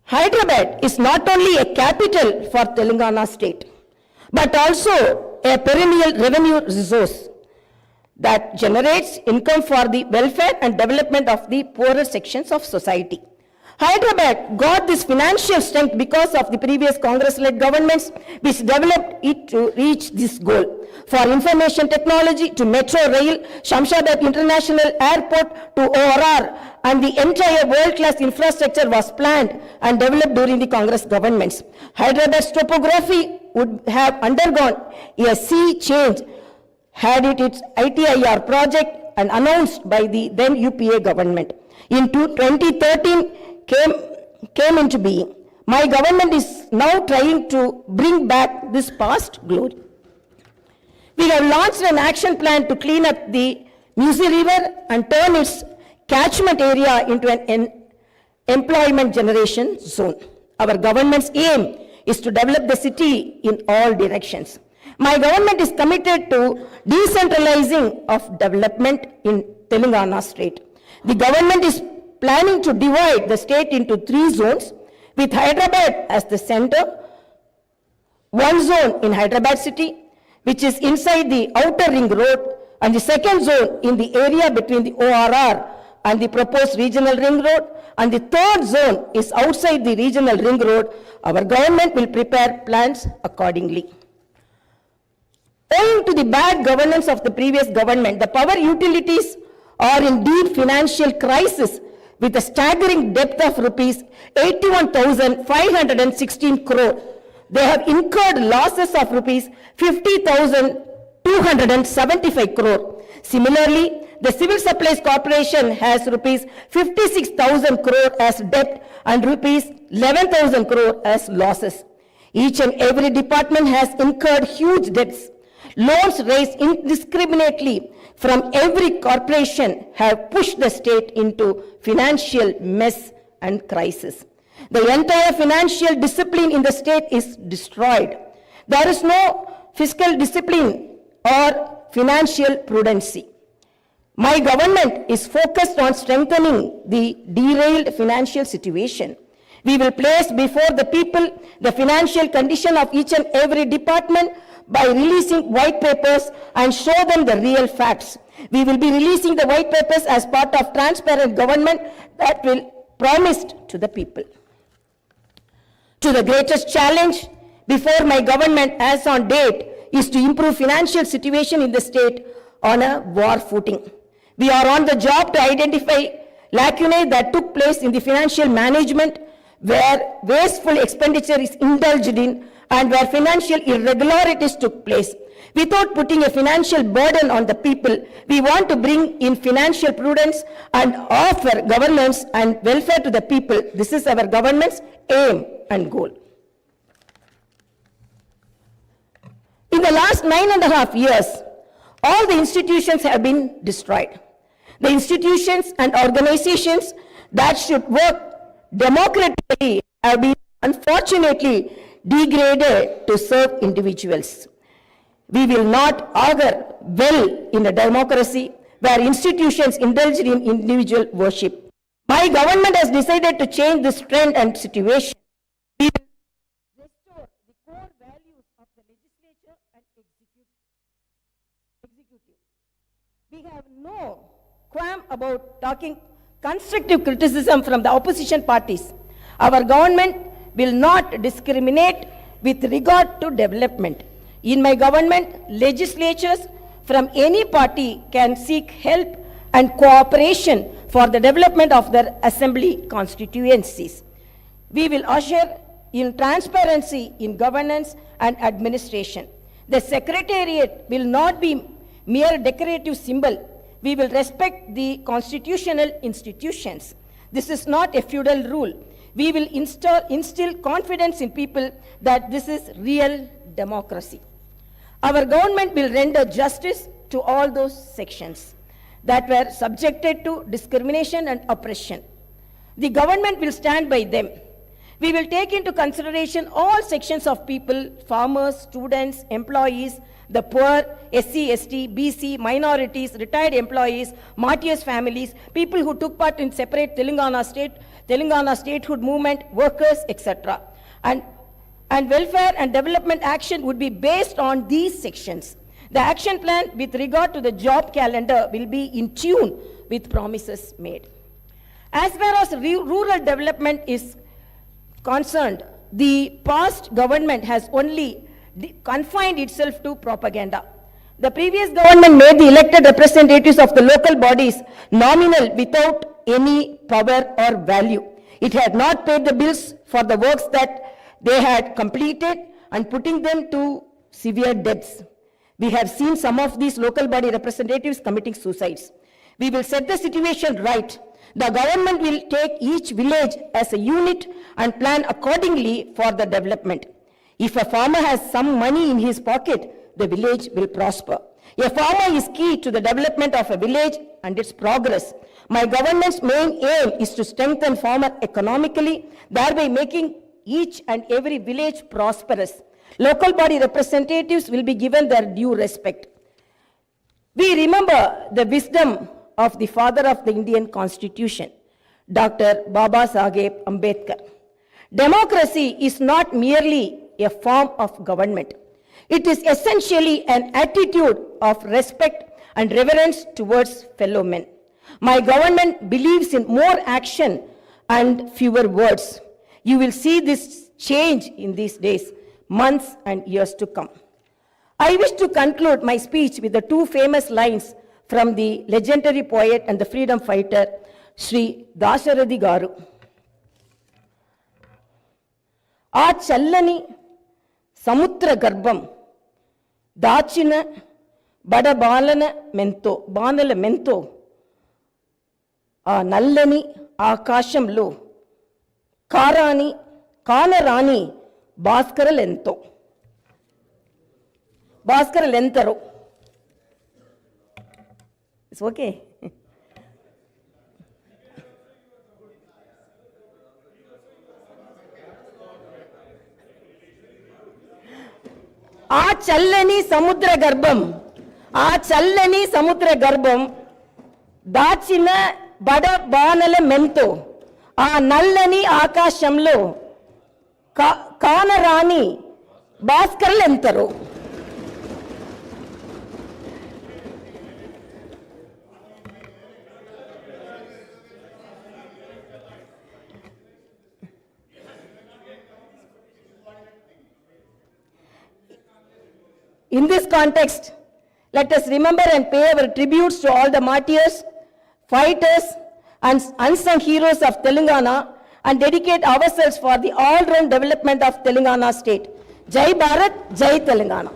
Hyderabad is not only a capital for Telangana state, but also a perennial revenue resource that generates income for the welfare and development of the poorer sections of society. Hyderabad got this financial strength because of the previous Congress-led governments which developed it to reach this goal. For information technology to metro rail, Shamshabad International Airport to ORR, and the entire world-class infrastructure was planned and developed during the Congress governments. Hyderabad's topography would have undergone a sea change had it its ITIR project and announced by the then UPA government. In 2013, came into being. My government is now trying to bring back this past glory. We have launched an action plan to clean up the Musi River and turn its catchment area into an employment generation zone. Our government's aim is to develop the city in all directions. My government is committed to decentralizing of development in Telangana state. The government is planning to divide the state into 3 zones, with Hyderabad as the center. One zone in Hyderabad city, which is inside the outer ring road, and the second zone in the area between the ORR and the proposed regional ring road, and the third zone is outside the regional ring road. Our government will prepare plans accordingly. Owing to the bad governance of the previous government, the power utilities are in deep financial crisis with a staggering debt of rupees 81,516 crore. They have incurred losses of rupees 50,275 crore. Similarly, the Civil Supplies Corporation has rupees 56,000 crore as debt and rupees 11,000 crore as losses. Each and every department has incurred huge debts. Loans raised indiscriminately from every corporation have pushed the state into financial mess and crisis. The entire financial discipline in the state is destroyed. There is no fiscal discipline or financial prudency. My government is focused on strengthening the derailed financial situation. We will place before the people the financial condition of each and every department by releasing white papers and show them the real facts. We will be releasing the white papers as part of transparent government that will promised to the people. To the greatest challenge before my government as on date is to improve financial situation in the state on a war footing. We are on the job to identify lacunae that took place in the financial management where wasteful expenditure is indulged in and where financial irregularities took place. Without putting a financial burden on the people, we want to bring in financial prudence and offer governance and welfare to the people. This is our government's aim and goal. In the last 9.5 years, all the institutions have been destroyed. The institutions and organizations that should work democratically have been unfortunately degraded to serve individuals. We will not augur well in a democracy where institutions indulge in individual worship. My government has decided to change this trend and situation. We will restore the core values of the legislature and executive. We have no qualm about talking constructive criticism from the opposition parties. Our government will not discriminate with regard to development. In my government, legislatures from any party can seek help and cooperation for the development of their assembly constituencies. We will usher in transparency in governance and administration. The secretariat will not be mere decorative symbol. We will respect the constitutional institutions. This is not a feudal rule. We will instill confidence in people that this is real democracy. Our government will render justice to all those sections that were subjected to discrimination and oppression. The government will stand by them. We will take into consideration all sections of people, farmers, students, employees, the poor, SC, ST, BC, minorities, retired employees, martyrs' families, people who took part in separate Telangana state Telangana statehood movement, workers, etc. And welfare and development action would be based on these sections. The action plan with regard to the job calendar will be in tune with promises made. As far as rural development is concerned, the past government has only confined itself to propaganda. The previous government made the elected representatives of the local bodies nominal without any power or value. It had not paid the bills for the works that they had completed and putting them to severe debts. We have seen some of these local body representatives committing suicides. We will set the situation right. The government will take each village as a unit and plan accordingly for the development. If a farmer has some money in his pocket, the village will prosper. A farmer is key to the development of a village and its progress. My government's main aim is to strengthen farmer economically, thereby making each and every village prosperous. Local body representatives will be given their due respect. We remember the wisdom of the father of the Indian Constitution, Dr. Baba Saheb Ambedkar. Democracy is not merely a form of government. It is essentially an attitude of respect and reverence towards fellow men. My government believes in more action and fewer words. You will see this change in these days, months and years to come. I wish to conclude my speech with the two famous lines from the legendary poet and the freedom fighter, Sri Dasharathy Garu. Aa challani samutra garbam dachina bada balana mento aa nallani aakashamlo కానరాని భాస్కరలెంతరో. It's okay. ఆ చల్లని సముద్ర గర్భం దాచిన బడబానల మెంతో ఆ నల్లని ఆకాశంలో కానరాని భాస్కరులెంతరో. In this context, let us remember and pay our tributes to all the martyrs, fighters, and unsung heroes of Telangana and dedicate ourselves for the all-round development of Telangana state. Jai Bharat, Jai Telangana.